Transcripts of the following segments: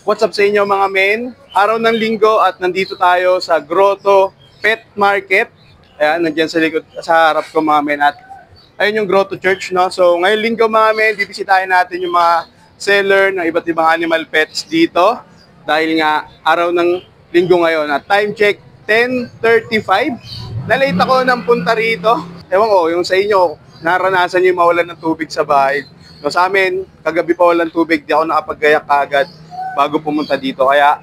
What's up sa inyo mga men? Araw ng linggo at nandito tayo sa Grotto Pet Market. Ayan, nandiyan sa likod, sa harap ko mga men. At ayun yung Grotto Church, no? So ngayong linggo mga men, bibisitahin natin yung mga seller ng iba't ibang animal pets dito. Dahil nga araw ng linggo ngayon. At time check, 10:35. Nalate ako ng punta rito. Ewan ko, yung sa inyo, naranasan nyo yung mawalan ng tubig sa bahay. No, sa amin, kagabi pa walang tubig, di ako nakapaggayak agad bago pumunta dito, kaya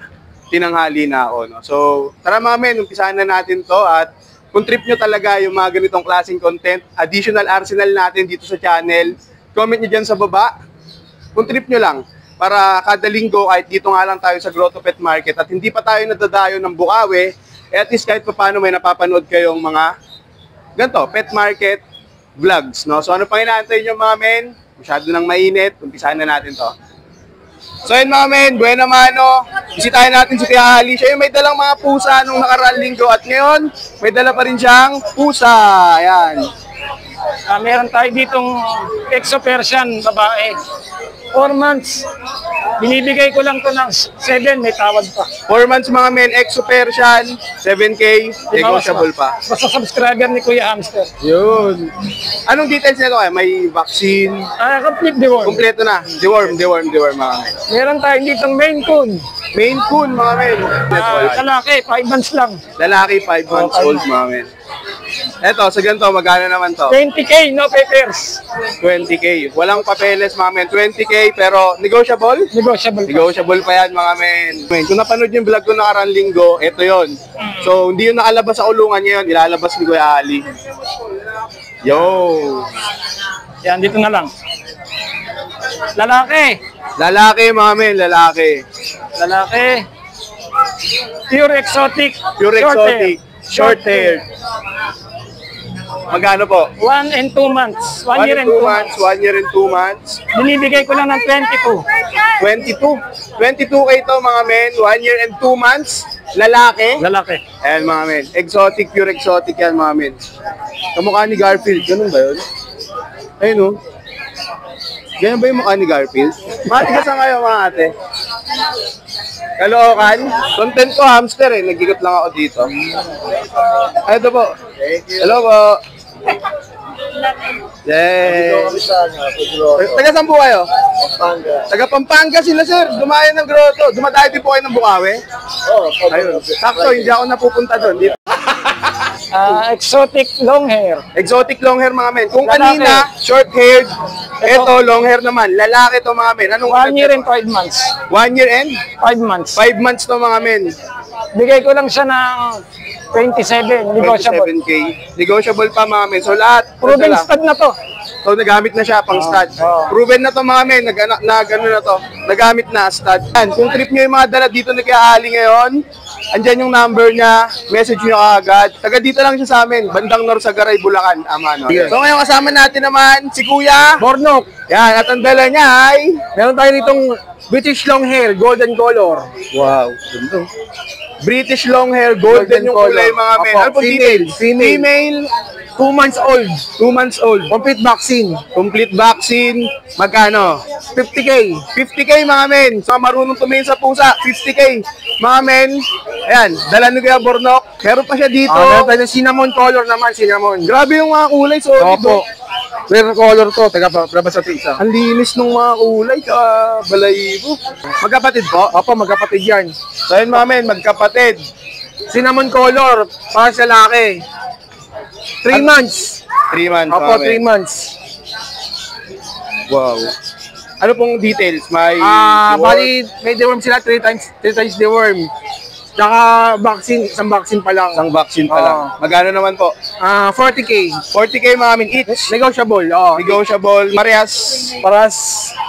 tinanghali na ako. No? So, tara mga men, umpisahan na natin to at kung trip nyo talaga yung mga ganitong klaseng content, additional arsenal natin dito sa channel, comment nyo dyan sa baba. Kung trip nyo lang, para kada linggo, kahit dito nga lang tayo sa Grotto Pet Market at hindi pa tayo nadadayo ng Bukawi, at least kahit pa paano may napapanood kayong mga ganito, pet market vlogs. No? So ano pang inaantay nyo mga men? Masyado nang mainit, umpisahan na natin to. So yun mga men, buena mano, bisitahin natin si Tia Ali. Siya yung may dalang mga pusa nung nakaraang linggo at ngayon, may dala pa rin siyang pusa. Ayan. Meron tayo ditong Exo Persian babae. 4 months. Binibigay ko lang to ng 7, may tawad pa. 4 months mga men, Exo Persian, 7K, negotiable pa. Basta subscriber ni Kuya Hamster. Yun. Anong details nito kaya? May vaccine? Complete deworm. Kompleto na. Deworm mga men. Meron tayo ditong Maine Coon. Maine Coon mga men. Lalaki, 5 months lang. Lalaki, 5 months old mga men. Eto, sa ganito, magkano naman to? 20K, no papers. 20K. Walang papeles mga men. 20K pero negotiable? Negotiable. Negotiable pa yan mga men. Kung napanood yung vlog ko nakaraan linggo, ito yon. So, hindi yun nakalabas sa kulungan niya yun. Ilalabas ni Kuya Ali. Yo! Yan, dito na lang. Lalaki. Lalaki mga men, lalaki. Lalaki. Pure exotic. Pure exotic. Short hair. Magkano po? 1 and 2 months. 1 year and 2 months. 1 year and 2 months. Binibigay ko lang ng 22. 22K to mga men. 1 year and 2 months. Lalaki. Lalaki. Ayan mga men. Exotic, pure exotic yan mga men. Kamukha ni Garfield. Ganun ba yun? Ayun o. Ganyan ba yung mukha ni Garfield? Matigas na kayo mga ate. Kalookan. Content ko hamster eh. Nag-ikot lang ako dito. Ay, ito po. Hello po. Yay. Taga saan po kayo? Taga Pampanga sila sir. Dumayo ng Grotto. Dumadayo din po kayo ng Bukawi? Oo. Ayun. Sakto, hindi ako napupunta doon. Exotic long hair. Exotic long hair mga men. Kung kanina, short haired. Ito, long hair naman. Lalaki to mga men. Anong 1 year and 5 months. 1 year and? 5 months. 5 months to mga men. Bigay ko lang siya ng 27. Negotiable. 27K. Negotiable pa mga men. So lahat. Proven stud na to. So nagamit na siya pang stud. Proven na to mga men. Nag-ano na to. Nagamit na stud. Kung trip nyo yung mga dala dito na Kuya Ali ngayon, andyan yung number niya, message nyo agad. Taga dito lang siya sa amin, bandang Norsagaray, Bulacan, Amano. So ngayon kasama natin naman si Kuya Bornok. Yan, at ang dala niya ay Meron tayo ditong British long hair, golden color. wow, ganda. British long hair, golden yung kulay mga men. Ano po details? Female, 2 months old. 2 months old. Complete vaccine. Complete vaccine. Magkano? 50K. 50K mga men. So marunong tumingin sa pusa, 50K. Mga men, ayan, dala ni Kuya Bornok. Meron pa siya dito. Meron tayo ng cinnamon color naman, cinnamon. Grabe yung mga kulay. So, Opo. Rare color to, taga sa isa. ang linis ng mga kulay, balayibo. Magkapatid po? Opo, magkapatid yan. So yun mga men, magkapatid. Cinnamon color, para sa laki. 3 months. 3 months. Opo, mga men. 3 months. Wow. Ano pong details? May Bali, may deworm sila 3 times deworm. Tsaka vaccine, isang vaccine pa lang. isang vaccine pa lang. Magkano naman po? 40K. 40K mga men each. Negotiable, Negotiable. Parehas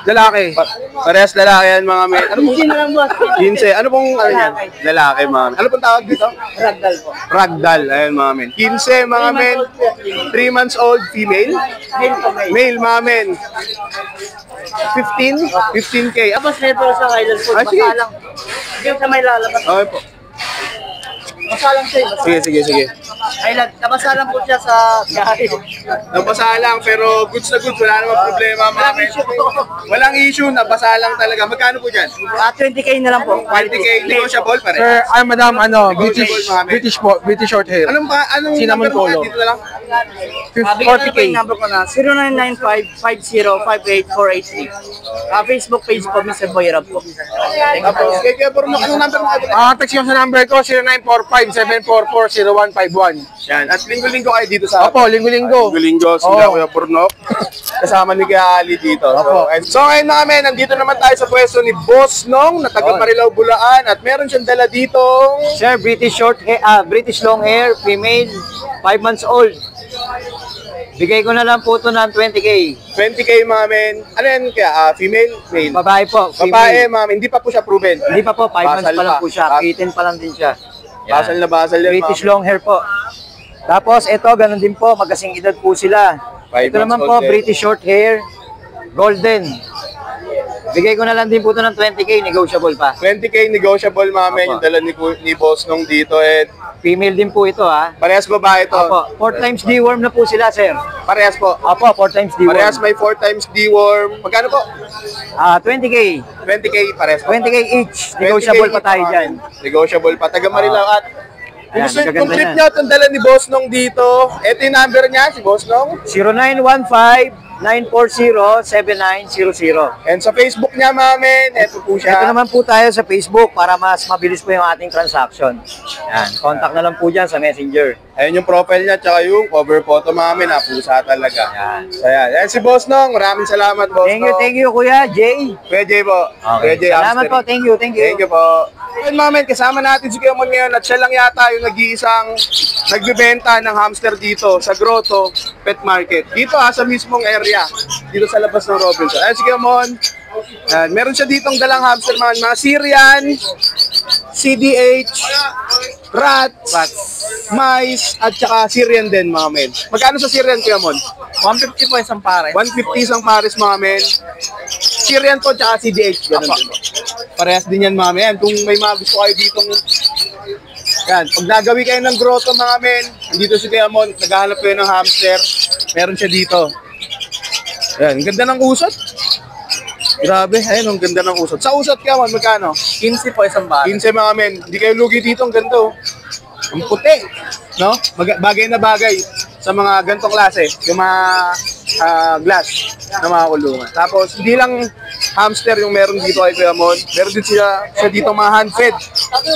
lalaki. Parehas lalaki yan mga men. Ano pong 15? Ano pong ano yan? Lalaki mga men. Ano pong tawag dito? Ragdoll po. Ragdoll. Ayun mga men. 15 mga men. 3 months old female. Male mga men. 15K. Tapos meron sa Island Food, sige. baka lang. Yung sa may lalabas. Okay po. Basa lang siya. Sige. Ay, nabasa lang po siya sa biyahe. Nabasa lang, pero goods na goods. Wala namang problema, mga men. Walang issue, nabasa lang talaga. Magkano po dyan? 20K na lang po. 20K, negotiable pa rin. Sir, madam, Negotiable, mga men. British short hair. Anong Cinnamon number mo color. dito na lang? 40K. Number ko na, 0995-5058-483. Facebook page po, Mr. Boy Rab po. Tapos, kaya Bruno, anong number mo? Text ko sa number ko, 0945-744-0151. Yan, at linggo-linggo kayo dito sa... Opo, linggo-linggo. Linggo-linggo, sila Kuya Burnok. Kasama ni Kuya Ali dito. So ngayon mga men, nandito naman tayo sa pwesto ni Boss Nong, na taga Marilao, Bulacan. At meron siyang dala dito. Sir, British British long hair, female, 5 months old. Bigay ko na lang po ito ng 20K. 20K mga men. Ano yan kaya? Female? Male? Babae po. Babae mga men. Hindi pa po siya proven. Hindi pa po, 5 months Basal pa lang pa. po siya. Kitten pa lang din siya. Basal na basal yan. British mga men. long hair po. Tapos ito, ganun din po, magkasing edad po sila. 5 Ito naman months po, old din. British short hair, golden. Bigay ko na lang din po ito ng 20K, negotiable pa. 20K negotiable mga men. Opo. Yung dala ni Boss Nong dito. And Female din po ito ha. parehas babae to. Opo, 4 times deworm na po sila, sir. Parehas po. Opo, 4 times deworm. Parehas may 4 times deworm. Magkano po? 20K. 20K parehas po. 20K each. Negotiable 20K pa tayo mga dyan. men. Negotiable pa. Taga Marilao at Ayan, kung magaganda trip yan. nyo itong dala ni Boss Nong dito, ito yung number niya, si Boss Nong. 0915-940-7900. And sa Facebook niya, mamen, ito po siya. Ito naman po tayo sa Facebook para mas mabilis po yung ating transaction. Yan, contact na lang po dyan sa Messenger. Ayun yung profile niya, tsaka yung cover photo, mamen, napusa talaga. Yan. So, yan. Yan si Boss Nong. Maraming salamat, Boss Nong. Thank you, Kuya Jay. Kuya Jay po. Kuya Jay Salamat po, Hamster. thank you. Thank you po. Ayun, mamen, kasama natin si Kuya Mon ngayon at siya lang yata yung nag-iisang nagbibenta ng hamster dito sa Grotto Pet Market. Dito sa mismong area. Dito sa labas ng Robinson. Ayun si Kuya Mon. Meron siya ditong dalang hamster, mga Syrian, CDH, rats, mice, at saka Syrian din, mga men. Magkano sa Syrian, Kuya Mon? 150 po isang pare. 150 isang pares, mga men. Syrian po, tsaka CDH. Ganun din. Parehas din yan, mga men. Kung may mga gusto kayo ditong... Yan, pag nagawi kayo ng grotto, mga men, dito si Kuya Mon, naghahanap kayo ng hamster, meron siya dito. Yan, ganda ng usot. Grabe, ayun, ang ganda ng usot. Sa usot, Kuya Mon, magkano? 15 po isang pare. 15 mga men. Hindi kayo lugi dito, ang ganito. Ang puti, no? Bagay na bagay sa mga gantong klase, yung mga glass na mga kulungan. Tapos, hindi lang hamster yung meron dito kay Kuya Mon. Meron din siya dito mga handfed.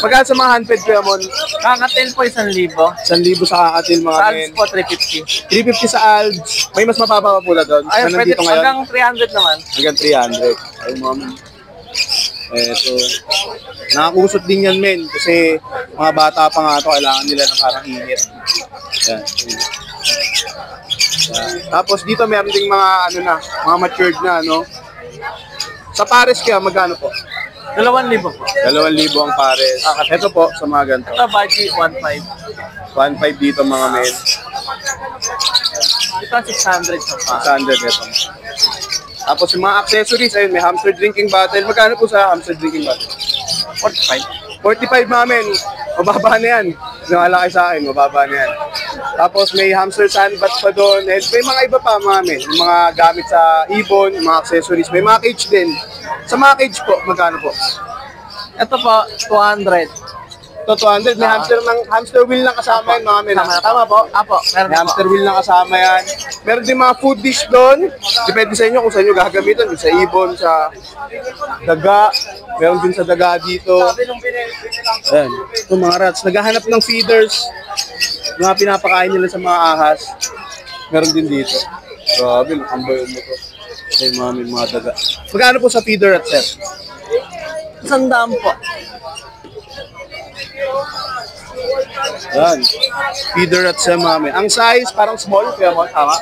Magkano sa mga handfed, Kuya Mon? Kakatel po 1,000. 1,000 sa kakatil, mga men. Salds po 350. 350 sa Alds. May mas mapapa pa pula doon. Ay, Na pwede nandito ngayon. hanggang 300 naman. Hanggang 300. Ay, mga men. Eto. Nakakusot din yan, men. Kasi mga bata pa nga ito, kailangan nila ng parang init. Yan. Yan. Tapos dito meron ding mga mga matured na, no? Sa pares kaya magkano po? 2,000 po. 2,000 ang pares. Ito po sa mga ganito. Ito, budget 1,500. 1,500 dito mga men. Ito, 600 sa pare. 600 ito. Tapos yung mga accessories, ayun, may hamster drinking bottle. Magkano po sa hamster drinking bottle? 45. 45 mga men. Mababa na yan. Nangala kayo sa akin, mababa na yan. Tapos may hamster sandbag pa doon. And may mga iba pa mga men. Yung mga gamit sa ibon, yung mga accessories. May mga cage din. Sa mga cage po, magkano po? Ito po, 200. Ito 200. May hamster wheel lang kasama yan mga men. Tama po? Apo, meron May po. hamster wheel lang kasama yan. Meron din mga food dish doon. Depende sa inyo kung saan nyo gagamitan. Sa ibon, sa daga. Meron din sa daga dito. Ayan. Ito mga rats. Naghahanap ng feeders. Mga pinapakain nila sa mga ahas. Meron din dito. Grabe, ang bayo mo to. Ay, mga daga. Magkano po sa feeder rat, sir? 100 po. Yan. Feeder rat sa mami. Ang size, parang small. Kaya mo, tama?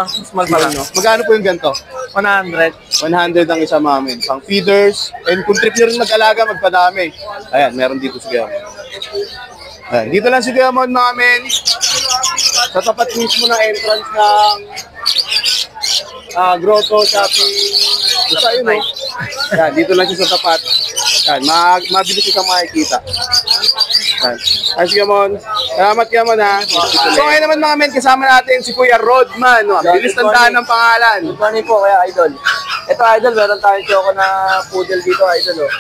Small pa lang. No? Magkano po yung ganito? 100. 100 ang isa mamin. Pang feeders. And kung trip nyo rin mag-alaga, magpadami. Ayan, meron dito si Kuya Mon. Ayan, dito lang si Kuya Mon, mga men. Sa tapat mismo ng entrance ng Grotto Shopping. Basta yun, no? Ayan, dito lang siya sa tapat. Ayan, mabilis siya makikita. Ayos ka mon. Salamat ka mon ha. So ngayon naman mga men, kasama natin si Kuya Rodman. No? Bilis tandaan ng pangalan. Good morning po, Kuya Idol. Ito, Idol, meron tayong choco na poodle dito, Idol. Oh.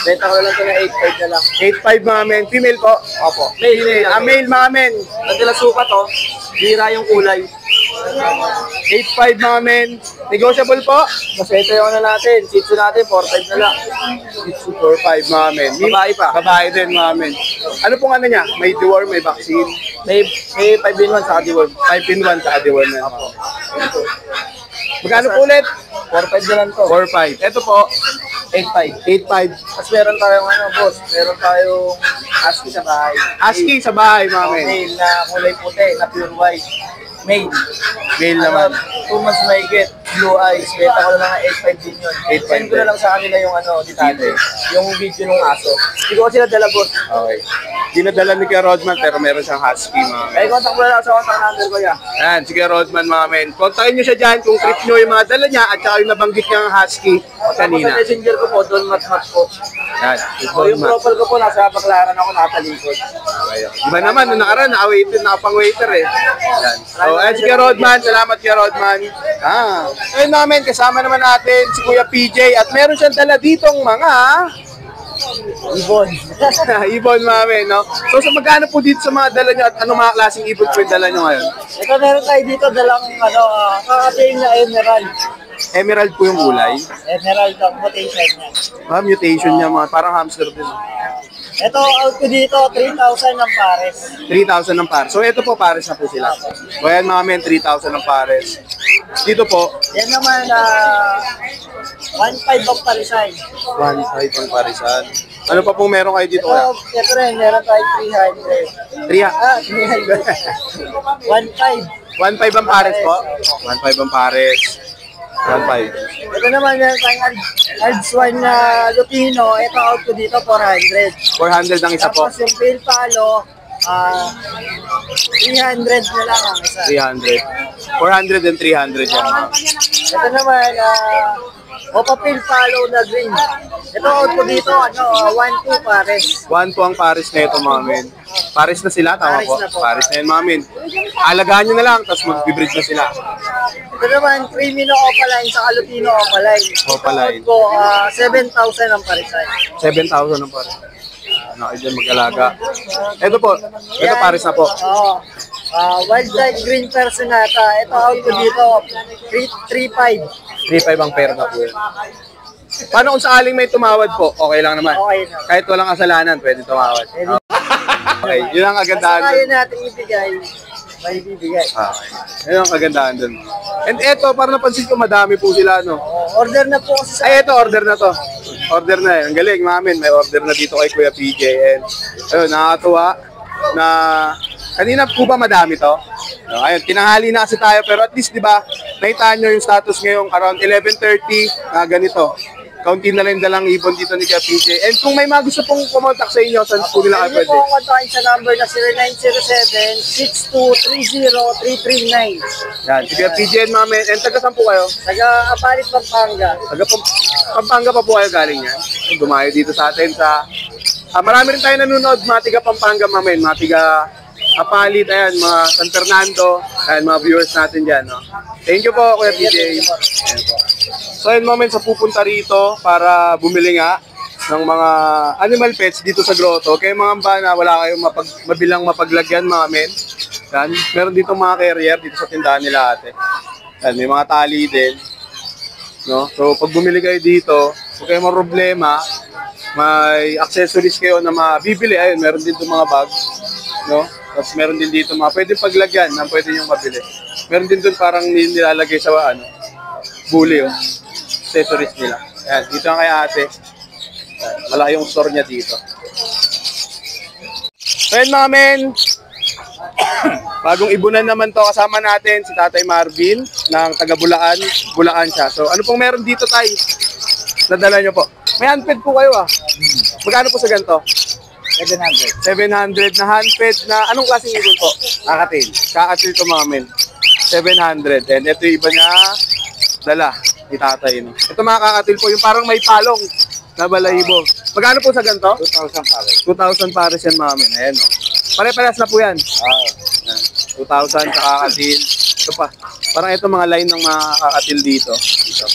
Benta ko na lang ito na 8.5 na lang. 8'5 mga men. Female po. Opo. Male. Male mga men. Nagdala suka to. Bira yung kulay. 8'5 mga men. Negotiable po. Mas ito yung ano natin. Shih Tzu natin, 4.5 na lang. 4'5 mga men. Babae pa. Babae din mga men. Ano pong ano niya? May deworm, may vaccine. May 5 in 1 sa deworm. 5-in-1 sa deworm na. Magkano po ulit? 4.5 na lang to. 4'5. Ito po. 8.5. 8'5. Tapos meron tayong ano, boss. Meron tayong husky sa bahay. Husky sa bahay mga men. Male na kulay puti, na pure white. Male. Male naman. 2 months may get, blue eyes. Benta ko na lang 8.5 din yun. 8.5 Send ko na lang sa kanila yung ano, detalye. Yung video ng aso. Hindi ko sila dala, boss. Okay. Dinadala ni Kuya Rodman pero meron siyang husky mga men. Ay, contact mo na lang sa contact number ko, ya. Ayan, si Kuya Rodman mga men. Kontakin nyo siya dyan kung trip nyo yung mga dala niya at saka yung nabanggit niyang husky kanina. Sa messenger ko po, Don Matmat po. Yan. O, yung profile ko po, nasa Baclaran ako, nakalikod. Iba naman, nung nakaraan, nakapang-waiter eh. Yan. So, ayan si Kuya Rodman. Salamat Kuya Rodman. Ayun namin, kasama naman natin si Kuya PJ at meron siyang dala ditong mga Ibon. ibon mga men, no? So, magkano po dito sa mga dala nyo at anong mga klaseng ibon po yung dala nyo ngayon? Ito, meron tayo dito, dalang ano, kakating na emerald. Emerald po yung kulay. Emerald ang mutation niya. Mutation niya, mga parang hamster din. Ito, out ko dito, 3,000 ng pares. 3,000 ng pares. So, ito po, pares na po sila. So, ayan mga men, 3,000 ng pares. Dito po, Yan naman, 1,500 ang parisan. 1,500 ang parisan. Ano pa pong meron kayo dito? Ito rin, meron tayo 300. 300. 300. 1,500. 1,500 ang pares po. 1,500 ang pares. 1,500. Ito naman, meron tayong Aldswan na Lupino. Ito, out ko dito, 400. 400 ang isa po. Tapos yung Pale Palo, 300 na lang ang isa. 300. 400 and 300 yan. Ito naman, Opa Pale Palo na green. Ito, out ko dito, 1,200 pares. 1,200 ang pares na ito mga men. Pares na sila, tama Pares po? na po. Pares na yan mga men. Alagaan nyo na lang, tapos mag-breed na sila. Ito naman, Crimino Opaline sa Lupino Opaline. Opaline. Ito, out ko, 7,000 ang parisan. 7,000 ang pares. Ano kayo dyan mag-alaga. Ito po, ito Yan. pares na po. Oo. Wild type green personata. Ito, out ko dito, 3,500. 3,500 ang pair na po yun. Paano kung sakaling may tumawad po? Okay lang naman. Okay na. Kahit walang kasalanan, pwede tumawad. Okay, yun ang kagandahan Basta dun. kaya natin ibigay, may bibigay. Okay. Yun ang kagandahan dun. And eto, parang napansin ko madami po sila, no? Order na po kasi sa... Ay, eto, order na to. Order na eh. Ang galing, mamin. May order na dito kay Kuya PJ. And, ayun, nakakatuwa na kanina po ba madami to? No, ayun, tinanghali na kasi tayo. Pero at least, di ba, naitaan nyo yung status ngayong around 11:30 na ganito. Kaunti na lang dalang ibon dito ni Kuya PJ. And kung may mga gusto pong kumontak sa inyo, saan po nila kayo Pwede pwede? po kontakin sa number na 0907-6230-339. Yan, si Kuya PJ and mamin. And taga saan po kayo? Taga Apalit, Pampanga. Taga Pampanga pa po kayo galing yan. Dumayo dito sa atin sa... marami rin tayo nanonood, mga tiga Pampanga mamin, mga tiga Apalit, ayan, mga San Fernando, ayan, mga viewers natin dyan. No? Thank you po, Kuya PJ. Ayan po. So, ayun moment sa pupunta rito para bumili nga ng mga animal pets dito sa grotto. Kaya mga bana, wala kayong mabilang mapaglagyan mga men. Yan. Meron dito mga carrier dito sa tindahan nila ate. Yan, may mga tali din. No? So, pag bumili kayo dito, kung kayo mga problema, may accessories kayo na mabibili. Ayun, meron dito mga bag. No? Tapos meron din dito mga pwede paglagyan na pwede nyo mabili. Meron din doon parang nilalagay sa bully, oh. Accessories nila. Ayan, dito ang kay ate. Malaki yung store niya dito. So yun mga men, bagong ibunan naman to, kasama natin si Tatay Marvin ng taga Bulacan. Bulacan siya. So ano pong meron dito tay? Nadala nyo po. May handfed po kayo Magkano po sa ganito? 700. 700 na handfed na anong klaseng ibon po? Kakatil. Kakatil to mga men. 700. And ito yung iba niya dala ni tatay. No? Ito mga kakatil po, yung parang may palong na balahibo. Magkano po sa ganito? 2,000 pare. 2,000 pares yan mga men. Ayan, no? Pare-parehas na po yan. Ah, 2,000 sa kakatil. Ito pa. Parang ito mga line ng mga kakatil dito. Dito.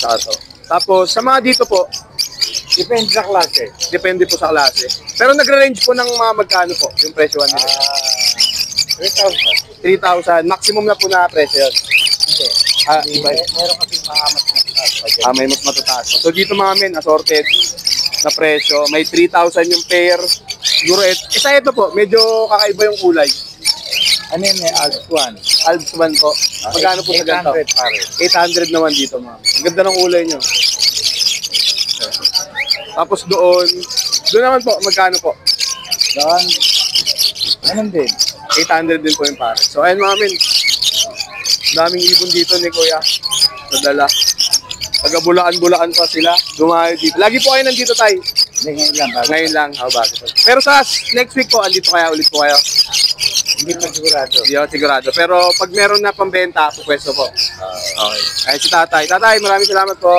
Saka to. Tapos, sa mga dito po, depende sa klase. depende po sa klase. Pero nagre-range po ng mga magkano po, yung presyo nila. 3,000. 3,000. Maximum na po na presyo yun. Hindi. Iba. Meron kasi mga mas pa dyan. May mas matataas. So dito mga men, assorted na presyo. May 3,000 yung pair. Siguro isa ito po, medyo kakaiba yung kulay. Ano yun, may Alps 1. Alps 1 po. Magkano po sa ganito? 800 pare. 800 naman dito mga. Ang ganda ng kulay nyo. Tapos doon naman po, magkano po? Doon, anong din? 800 din po yung pare. So ayun mga men, daming ibon dito ni Kuya. Nadala. Taga Bulacan pa sila. Dumayo dito. Lagi po kayo nandito tayo. Hindi, ngayon lang. Bago. Ngayon lang. Bago. Pero sa next week po, andito kaya ulit po kayo. Hindi pa sigurado. Hindi ako sigurado. Pero pag meron na pambenta, pupwesto po. Okay. Ayun si tatay. Tatay, maraming salamat po.